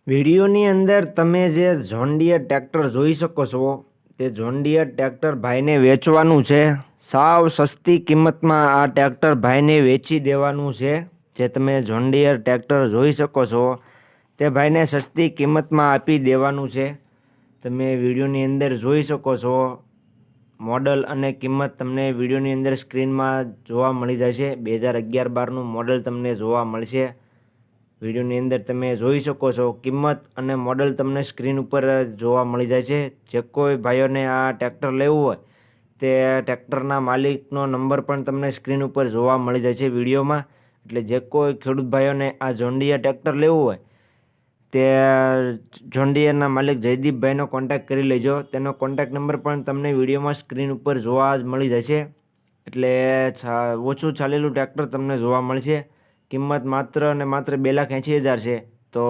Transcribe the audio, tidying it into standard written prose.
વિડીયોની અંદર તમે જે જોન ડીયર ટ્રેક્ટર જોઈ શકો છો તે જોન ડીયર ટ્રેક્ટર ભાઈને વેચવાનું છે. સાવ સસ્તી કિંમતમાં આ ટ્રેક્ટર ભાઈને વેચી દેવાનું છે. જે તમે જોન ડીયર ટ્રેક્ટર જોઈ શકો છો તે ભાઈને સસ્તી કિંમતમાં આપી દેવાનું છે. તમે વિડીયોની અંદર જોઈ શકો છો. મોડલ અને કિંમત તમને વિડીયોની અંદર સ્ક્રીનમાં જોવા મળી જશે. 2011-12નું મોડલ તમને જોવા મળશે. વિડીયોની અંદર તમે જોઈ શકો છો. કિંમત અને મોડલ તમને સ્ક્રીન ઉપર જોવા મળી જાય છે. જે કોઈ ભાઈઓને આ ટ્રેક્ટર લેવું હોય તે ટ્રેક્ટરના માલિકનો નંબર પણ તમને સ્ક્રીન ઉપર જોવા મળી જાય છે વિડીયોમાં. એટલે જે કોઈ ખેડૂત ભાઈઓને આ જોન ડીયર ટ્રેક્ટર લેવું હોય તે જોન ડીયરના માલિક જયદીપભાઈનો કોન્ટેક્ટ કરી લેજો. તેનો કોન્ટેક્ટ નંબર પણ તમને વિડીયોમાં સ્ક્રીન ઉપર જોવા મળી જશે. એટલે ઓછું ચાલેલું ટ્રેક્ટર તમને જોવા મળશે. કિંમત માત્ર અને માત્ર 2,80,000 છે. તો